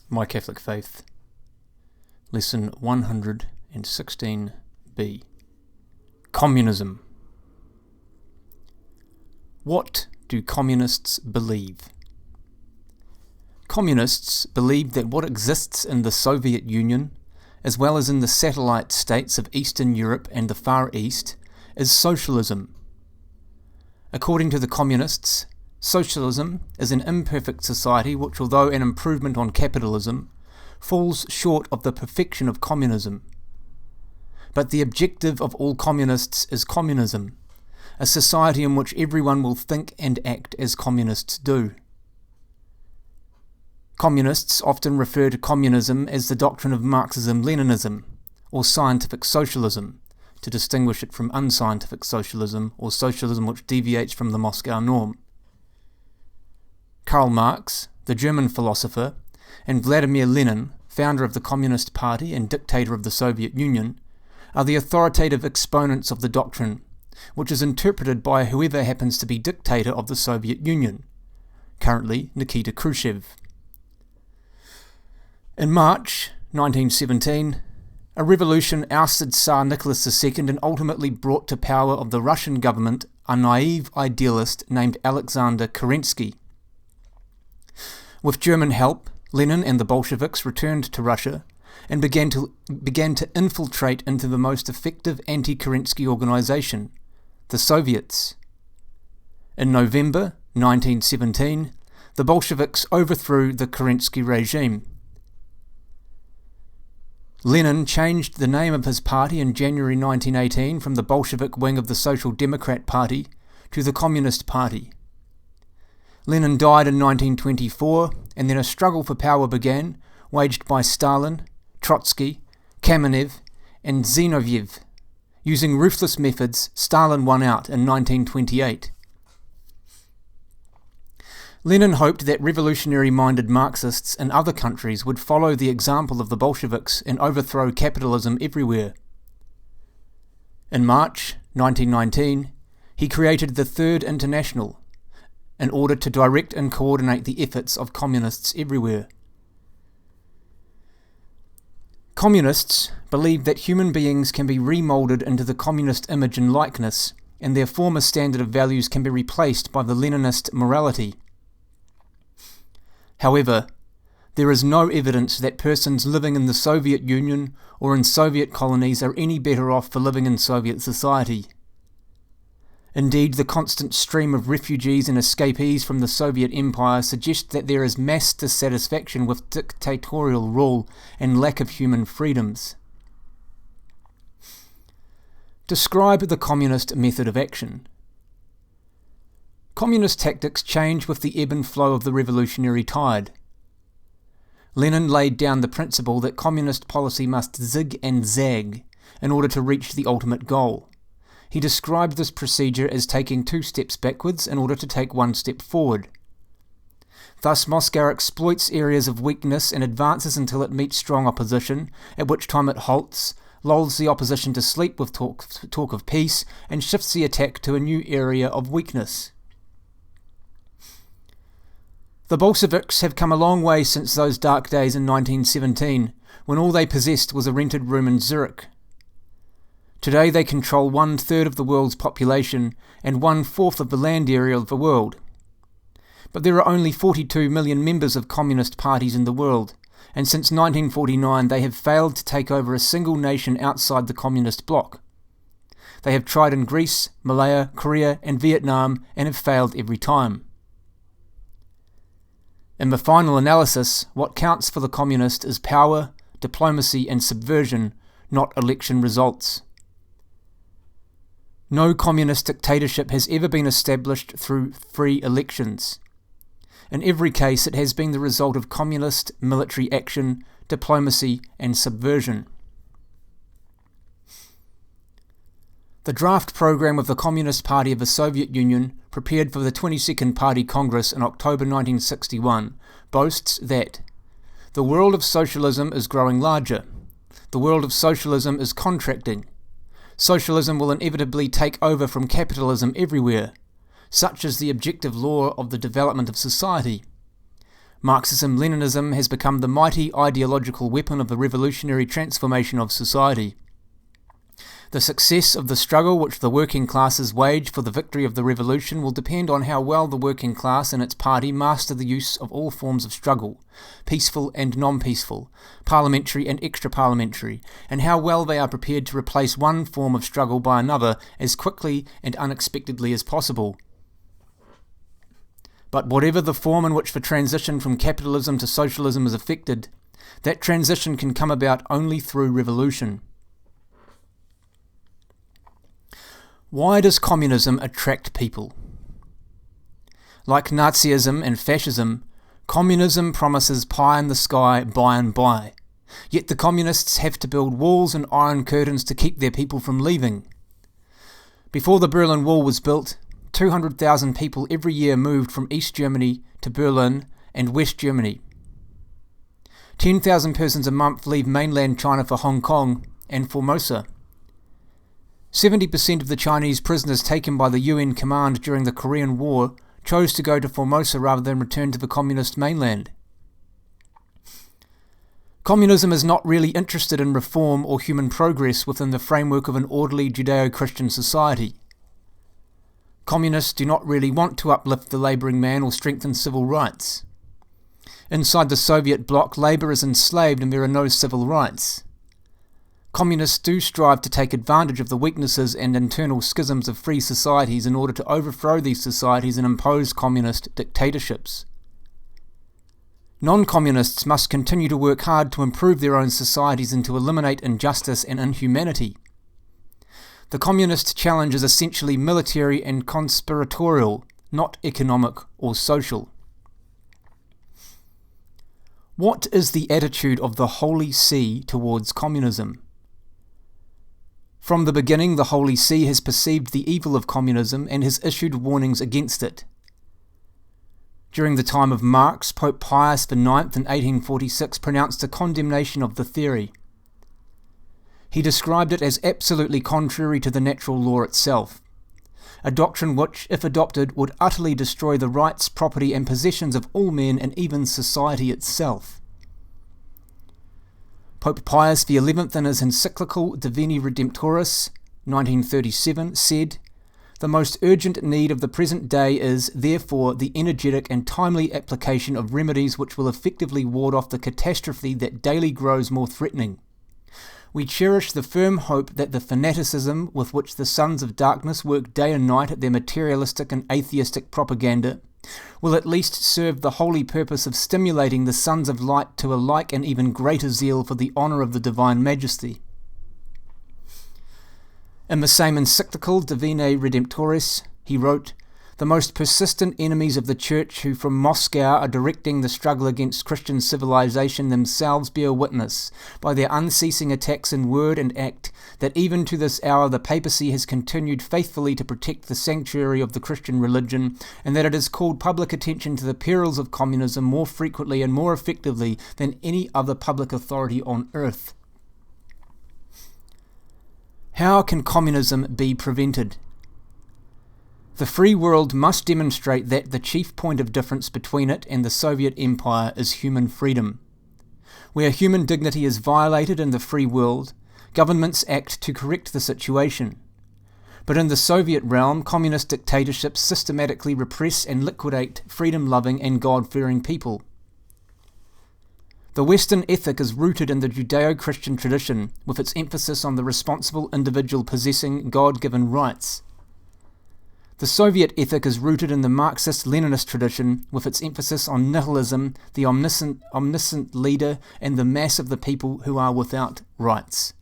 My Catholic Faith, Lesson 116b. Communism. What do communists believe? Communists believe that what exists in the Soviet Union, as well as in the satellite states of Eastern Europe and the Far East, is socialism. According to the communists, socialism is an imperfect society which, although an improvement on capitalism, falls short of the perfection of communism. But the objective of all communists is communism, a society in which everyone will think and act as communists do. Communists often refer to communism as the doctrine of Marxism-Leninism, or scientific socialism, to distinguish it from unscientific socialism, or socialism which deviates from the Moscow norm. Karl Marx, the German philosopher, and Vladimir Lenin, founder of the Communist Party and dictator of the Soviet Union, are the authoritative exponents of the doctrine, which is interpreted by whoever happens to be dictator of the Soviet Union, currently Nikita Khrushchev. In March 1917, a revolution ousted Tsar Nicholas II and ultimately brought to power of the Russian government a naive idealist named Alexander Kerensky. With German help, Lenin and the Bolsheviks returned to Russia and began to infiltrate into the most effective anti-Kerensky organization, the Soviets. In November 1917, the Bolsheviks overthrew the Kerensky regime. Lenin changed the name of his party in January 1918 from the Bolshevik wing of the Social Democrat Party to the Communist Party. Lenin died in 1924, and then a struggle for power began, waged by Stalin, Trotsky, Kamenev, and Zinoviev. Using ruthless methods, Stalin won out in 1928. Lenin hoped that revolutionary-minded Marxists in other countries would follow the example of the Bolsheviks and overthrow capitalism everywhere. In March 1919, he created the Third International, in order to direct and coordinate the efforts of communists everywhere. Communists believe that human beings can be remoulded into the communist image and likeness, and their former standard of values can be replaced by the Leninist morality. However, there is no evidence that persons living in the Soviet Union or in Soviet colonies are any better off for living in Soviet society. Indeed, the constant stream of refugees and escapees from the Soviet Empire suggests that there is mass dissatisfaction with dictatorial rule and lack of human freedoms. Describe the communist method of action. Communist tactics change with the ebb and flow of the revolutionary tide. Lenin laid down the principle that communist policy must zig and zag in order to reach the ultimate goal. He described this procedure as taking 2 steps backwards in order to take 1 step forward. Thus, Moscow exploits areas of weakness and advances until it meets strong opposition, at which time it halts, lulls the opposition to sleep with talk of peace, and shifts the attack to a new area of weakness. The Bolsheviks have come a long way since those dark days in 1917, when all they possessed was a rented room in Zurich. Today they control 1/3 of the world's population and 1/4 of the land area of the world. But there are only 42 million members of communist parties in the world, and since 1949 they have failed to take over a single nation outside the communist bloc. They have tried in Greece, Malaya, Korea and Vietnam and have failed every time. In the final analysis, what counts for the communist is power, diplomacy and subversion, not election results. No communist dictatorship has ever been established through free elections. In every case, it has been the result of communist military action, diplomacy, and subversion. The draft program of the Communist Party of the Soviet Union, prepared for the 22nd Party Congress in October 1961, boasts that the world of socialism is growing larger. The world of socialism is contracting. Socialism will inevitably take over from capitalism everywhere. Such is the objective law of the development of society. Marxism-Leninism has become the mighty ideological weapon of the revolutionary transformation of society. The success of the struggle which the working classes wage for the victory of the revolution will depend on how well the working class and its party master the use of all forms of struggle, peaceful and non-peaceful, parliamentary and extra-parliamentary, and how well they are prepared to replace one form of struggle by another as quickly and unexpectedly as possible. But whatever the form in which the transition from capitalism to socialism is effected, that transition can come about only through revolution. Why does communism attract people? Like Nazism and fascism, communism promises pie in the sky by and by. Yet the communists have to build walls and iron curtains to keep their people from leaving. Before the Berlin Wall was built, 200,000 people every year moved from East Germany to Berlin and West Germany. 10,000 persons a month leave mainland China for Hong Kong and Formosa. 70% of the Chinese prisoners taken by the UN command during the Korean War chose to go to Formosa rather than return to the communist mainland. Communism is not really interested in reform or human progress within the framework of an orderly Judeo-Christian society. Communists do not really want to uplift the labouring man or strengthen civil rights. Inside the Soviet bloc, labour is enslaved and there are no civil rights. Communists do strive to take advantage of the weaknesses and internal schisms of free societies in order to overthrow these societies and impose communist dictatorships. Non-communists must continue to work hard to improve their own societies and to eliminate injustice and inhumanity. The communist challenge is essentially military and conspiratorial, not economic or social. What is the attitude of the Holy See towards communism? From the beginning, the Holy See has perceived the evil of communism and has issued warnings against it. During the time of Marx, Pope Pius IX in 1846 pronounced a condemnation of the theory. He described it as absolutely contrary to the natural law itself, a doctrine which, if adopted, would utterly destroy the rights, property and possessions of all men and even society itself. Pope Pius XI in his encyclical Divini Redemptoris, 1937, said, "The most urgent need of the present day is, therefore, the energetic and timely application of remedies which will effectively ward off the catastrophe that daily grows more threatening. We cherish the firm hope that the fanaticism with which the sons of darkness work day and night at their materialistic and atheistic propaganda will at least serve the holy purpose of stimulating the sons of light to a like and even greater zeal for the honour of the divine majesty." In the same encyclical Divini Redemptoris, he wrote, "The most persistent enemies of the Church who from Moscow are directing the struggle against Christian civilization themselves bear witness, by their unceasing attacks in word and act, that even to this hour the papacy has continued faithfully to protect the sanctuary of the Christian religion, and that it has called public attention to the perils of communism more frequently and more effectively than any other public authority on earth." How can communism be prevented? The free world must demonstrate that the chief point of difference between it and the Soviet Empire is human freedom. Where human dignity is violated in the free world, governments act to correct the situation. But in the Soviet realm, communist dictatorships systematically repress and liquidate freedom-loving and God-fearing people. The Western ethic is rooted in the Judeo-Christian tradition, with its emphasis on the responsible individual possessing God-given rights. The Soviet ethic is rooted in the Marxist-Leninist tradition, with its emphasis on nihilism, the omniscient leader, and the mass of the people who are without rights.